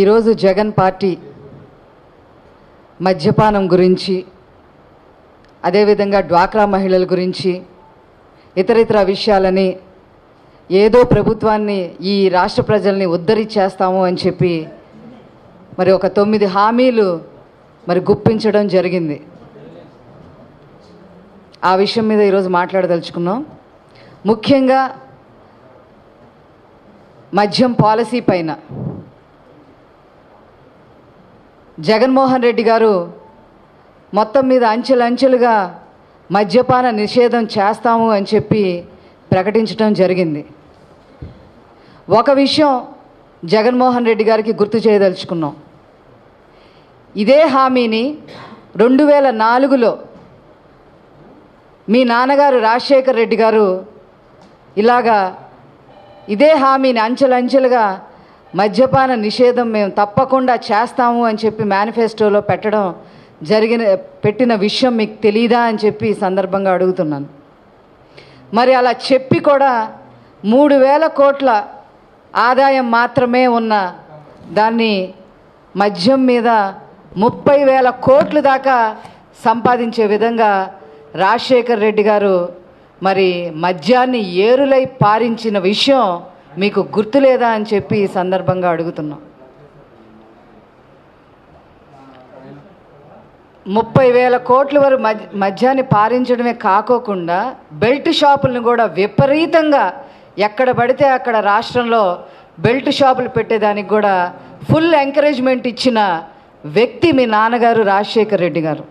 ఈరోజు జగన్ పార్టీ మద్యపానం గురించి, అదేవిధంగా డ్వాక్రా మహిళల గురించి, ఇతరితర విషయాలని ఏదో ప్రభుత్వాన్ని, ఈ రాష్ట్ర ప్రజల్ని ఉద్ధరించేస్తాము అని చెప్పి మరి ఒక 9 హామీలు మరి గుప్పించడం జరిగింది. ఆ విషయం మీద ఈరోజు మాట్లాడదలుచుకున్నాం. ముఖ్యంగా మద్యం పాలసీ పైన జగన్మోహన్ రెడ్డి గారు మొత్తం మీద అంచెలంచెలుగా మద్యపాన నిషేధం చేస్తాము అని చెప్పి ప్రకటించడం జరిగింది. ఒక విషయం జగన్మోహన్ రెడ్డి గారికి గుర్తు చేయదలుచుకున్నాం. ఇదే హామీని 2004లో మీ నాన్నగారు రాజశేఖర్ రెడ్డి గారు ఇలాగా ఇదే హామీని అంచెలంచెలుగా మద్యపాన నిషేధం మేము తప్పకుండా చేస్తాము అని చెప్పి మేనిఫెస్టోలో పెట్టిన విషయం మీకు తెలీదా అని చెప్పి ఈ సందర్భంగా అడుగుతున్నాను. మరి అలా చెప్పి కూడా 3,000 కోట్ల ఆదాయం మాత్రమే ఉన్న దాన్ని మద్యం మీద 30,000 కోట్లు దాకా సంపాదించే విధంగా రాజశేఖర్ రెడ్డి గారు మరి మద్యాన్ని ఏరులై పారించిన విషయం మీకు గుర్తులేదా అని చెప్పి ఈ సందర్భంగా అడుగుతున్నాం. 30,000 కోట్ల వరకు మద్యాన్ని పారించడమే కాకోకుండా బెల్ట్ షాపులను కూడా విపరీతంగా ఎక్కడ పడితే అక్కడ రాష్ట్రంలో బెల్ట్ షాపులు పెట్టేదానికి కూడా ఫుల్ ఎంకరేజ్మెంట్ ఇచ్చిన వ్యక్తి మీ నాన్నగారు రాజశేఖర్ రెడ్డి గారు.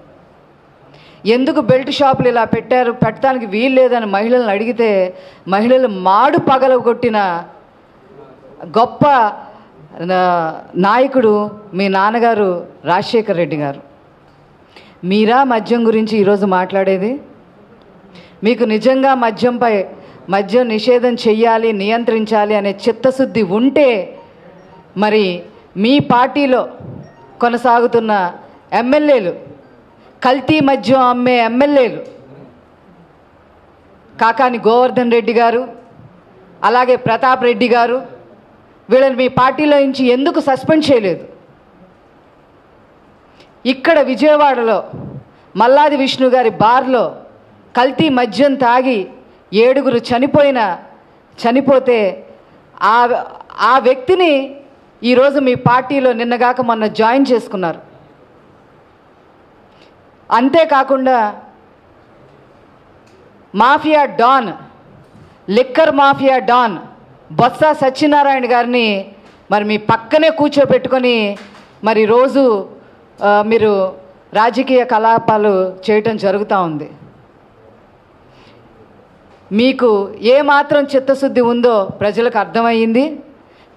ఎందుకు బెల్ట్ షాపులు ఇలా పెట్టడానికి వీలు లేదని మహిళలను అడిగితే మహిళలు మాడు పగలగొట్టిన గొప్ప నాయకుడు మీ నాన్నగారు రాజశేఖర్ రెడ్డి గారు. మీరా మద్యం గురించి ఈరోజు మాట్లాడేది? మీకు నిజంగా మద్యం నిషేధం చెయ్యాలి, నియంత్రించాలి అనే చిత్తశుద్ధి ఉంటే మరి మీ పార్టీలో కొనసాగుతున్న ఎమ్మెల్యేలు, కల్తీ మద్యం అమ్మే ఎమ్మెల్యేలు కాకాని గోవర్ధన్ రెడ్డి గారు, అలాగే ప్రతాప్ రెడ్డి గారు, వీళ్ళని మీ పార్టీలో నుంచి ఎందుకు సస్పెండ్ చేయలేదు? ఇక్కడ విజయవాడలో మల్లాది విష్ణు గారి బార్లో కల్తీ మద్యం తాగి 7 చనిపోతే ఆ వ్యక్తిని ఈరోజు మీ పార్టీలో నిన్నగాక మొన్న జాయిన్ చేసుకున్నారు. అంతేకాకుండా mafia don, liquor mafia don Botsa Satyanarayana గారిని మరి మీ పక్కనే కూర్చోబెట్టుకొని మరి రోజు మీరు రాజకీయ కలాపాలు చేయటం జరుగుతూ ఉంది. మీకు ఏమాత్రం చిత్తశుద్ధి ఉందో ప్రజలకు అర్థమయ్యింది.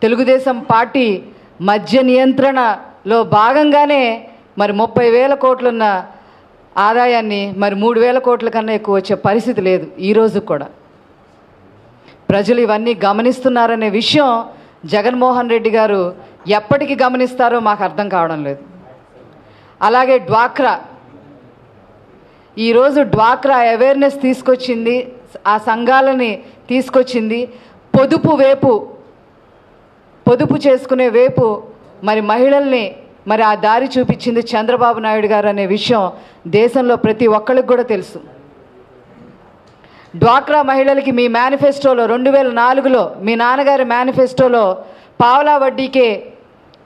తెలుగుదేశం పార్టీ మద్య నియంత్రణలో భాగంగానే మరి 30,000 కోట్లున్న ఆదాయాన్ని మరి 3,000 కోట్ల కన్నా ఎక్కువ వచ్చే పరిస్థితి లేదు ఈరోజు కూడా. ప్రజలు ఇవన్నీ గమనిస్తున్నారనే విషయం జగన్మోహన్ రెడ్డి గారు ఎప్పటికి గమనిస్తారో మాకు అర్థం కావడం లేదు. అలాగే ఈరోజు డ్వాక్రా అవేర్నెస్ తీసుకొచ్చింది, ఆ సంఘాలని తీసుకొచ్చింది. పొదుపు చేసుకునే వైపు మరి మహిళల్ని మరి ఆ దారి చూపించింది చంద్రబాబు నాయుడు గారు అనే విషయం దేశంలో ప్రతి ఒక్కరికి కూడా తెలుసు. డ్వాక్రా మహిళలకి మీ మేనిఫెస్టోలో 2004లో మీ నాన్నగారి మేనిఫెస్టోలో పావలా వడ్డీకే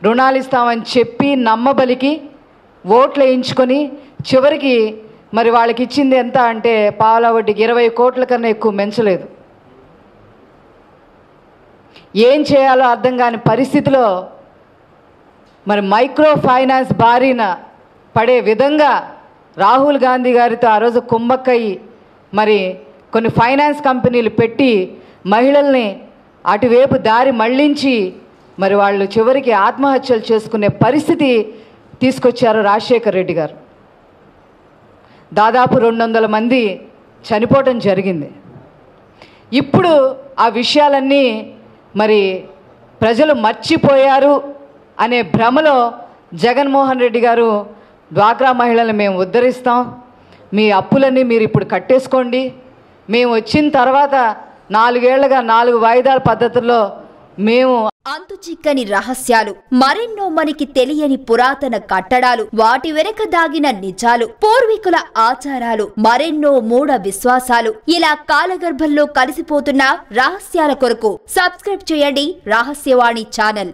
రుణాలు ఇస్తామని చెప్పి నమ్మబలికి ఓట్లు వేయించుకొని చివరికి మరి వాళ్ళకి ఇచ్చింది ఎంత అంటే పావలా వడ్డీకి 20 కోట్ల కన్నా ఎక్కువ పెంచలేదు. ఏం చేయాలో అర్థం కాని పరిస్థితిలో మరి మైక్రో ఫైనాన్స్ బారిన పడే విధంగా రాహుల్ గాంధీ గారితో ఆ రోజు కుంభక్కయ్యి మరి కొన్ని ఫైనాన్స్ కంపెనీలు పెట్టి మహిళల్ని అటువైపు దారి మళ్లించి మరి వాళ్ళు చివరికి ఆత్మహత్యలు చేసుకునే పరిస్థితి తీసుకొచ్చారు రాజశేఖర్ రెడ్డి గారు. దాదాపు 200 మంది చనిపోవటం జరిగింది. ఇప్పుడు ఆ విషయాలన్నీ మరి ప్రజలు మర్చిపోయారు అనే భ్రమలో జగన్మోహన్ రెడ్డి గారు డ్వాక్రా మహిళలను మేము ఉద్ధరిస్తాం, మీ అప్పులన్నీ మీరు ఇప్పుడు కట్టేసుకోండి, మేము వచ్చిన తర్వాత 4 ఏళ్లుగా 4 వాయిదాల పద్ధతుల్లో మేము అంతుచిక్కని రహస్యాలు, మరెన్నో మనకి తెలియని పురాతన కట్టడాలు, వాటి వెనక దాగిన నిజాలు, పూర్వీకుల ఆచారాలు, మరెన్నో మూఢ విశ్వాసాలు, ఇలా కాలగర్భంలో కలిసిపోతున్న రహస్యాల కొరకు సబ్స్క్రైబ్ చేయండి రహస్యవాణి ఛానల్.